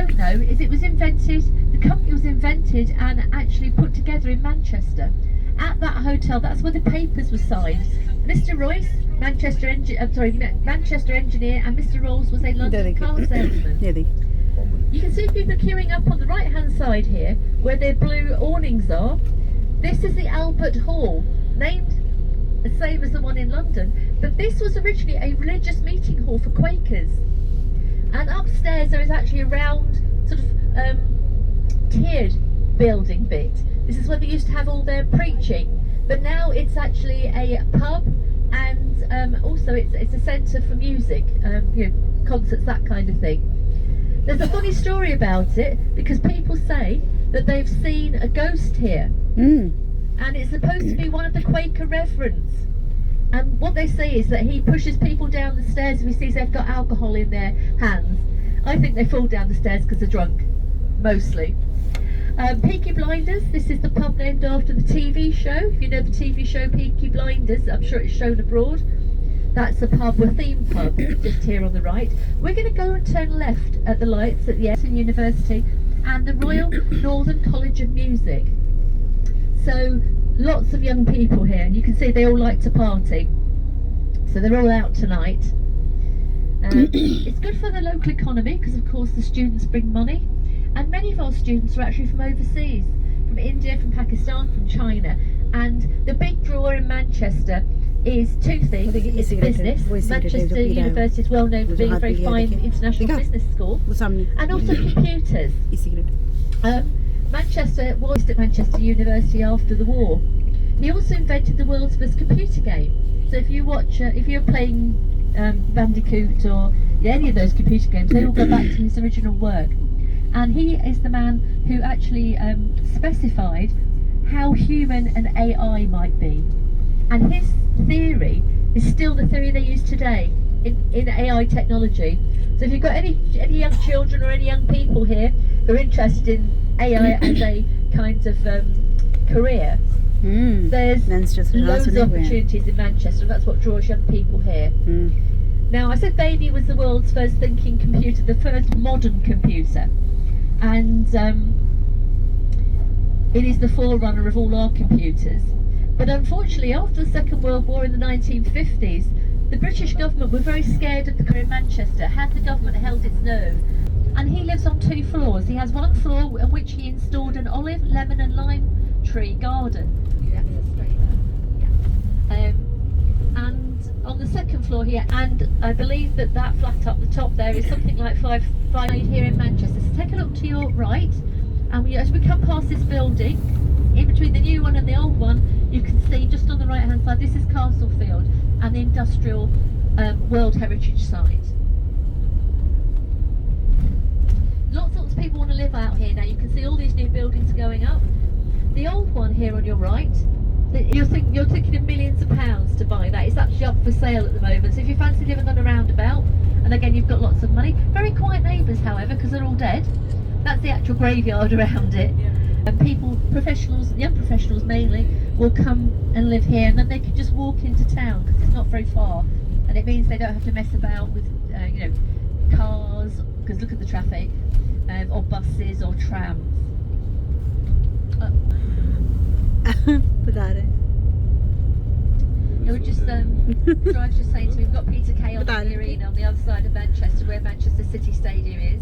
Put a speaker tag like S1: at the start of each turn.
S1: don't know is it was invented, the company was invented and actually put together in Manchester. At that hotel, that's where the papers were signed. Mr. Royce, Manchester engineer, and Mr. Rolls was a London car salesman. You can see people queuing up on the right hand side here, where their blue awnings are. This is the Albert Hall, named the same as the one in London, but this was originally a religious meeting hall for Quakers. And upstairs there is actually a round sort of tiered building bit. This is where they used to have all their preaching, but now it's actually a pub, and also it's a centre for music, concerts, that kind of thing. There's a funny story about it, because people say that they've seen a ghost here, and it's supposed to be one of the Quaker reverends. And what they say is that he pushes people down the stairs if he sees they've got alcohol in their hands. I think they fall down the stairs because they're drunk, mostly. Peaky Blinders, this is the pub named after the TV show. If you know the TV show Peaky Blinders, I'm sure it's shown abroad. That's the pub, a theme pub, just here on the right. We're going to go and turn left at the lights at the Eton University and the Royal Northern College of Music. So, lots of young people here, and you can see they all like to party. So they're all out tonight. It's good for the local economy, because of course the students bring money. And many of our students are actually from overseas, from India, from Pakistan, from China. And the big draw in Manchester is two things. It's business. Manchester University is well known for being a very fine international business school. And also computers. Manchester was at Manchester University after the war. He also invented the world's first computer game. So if you watch, if you're playing Bandicoot or any of those computer games, they all go back to his original work. And he is the man who actually specified how human and AI might be. And his theory is still the theory they use today in AI technology. So if you've got any young children or any young people here who are interested in AI as a kind of career, there's loads of opportunities in Manchester, and that's what draws young people here. Now, I said Baby was the world's first thinking computer, the first modern computer, and it is the forerunner of all our computers. But unfortunately, after the Second World War in the 1950s, the British government were very scared of the career in Manchester, had the government held its nerve. And he lives on 2 floors. He has one floor in which he installed an olive, lemon and lime tree garden. And on the second floor here, and I believe that flat up the top there is something like 5 here in Manchester. So take a look to your right, and as we come past this building, in between the new one and the old one, you can see just on the right hand side, this is Castlefield and the Industrial World Heritage Site. Lots of people want to live out here now. You can see all these new buildings going up. The old one here on your right, you're thinking of millions of pounds to buy that. It's actually up for sale at the moment. So if you fancy living on a roundabout, and again you've got lots of money, very quiet neighbours however, because they're all dead. That's the actual graveyard around it. And people, professionals, young professionals mainly, will come and live here, and then they can just walk into town because it's not very far, and it means they don't have to mess about with cars, because look at the traffic, or buses or trams. It would just drive's just saying to me, we've got Peter Kay on the arena on the other side of Manchester, where Manchester City Stadium is.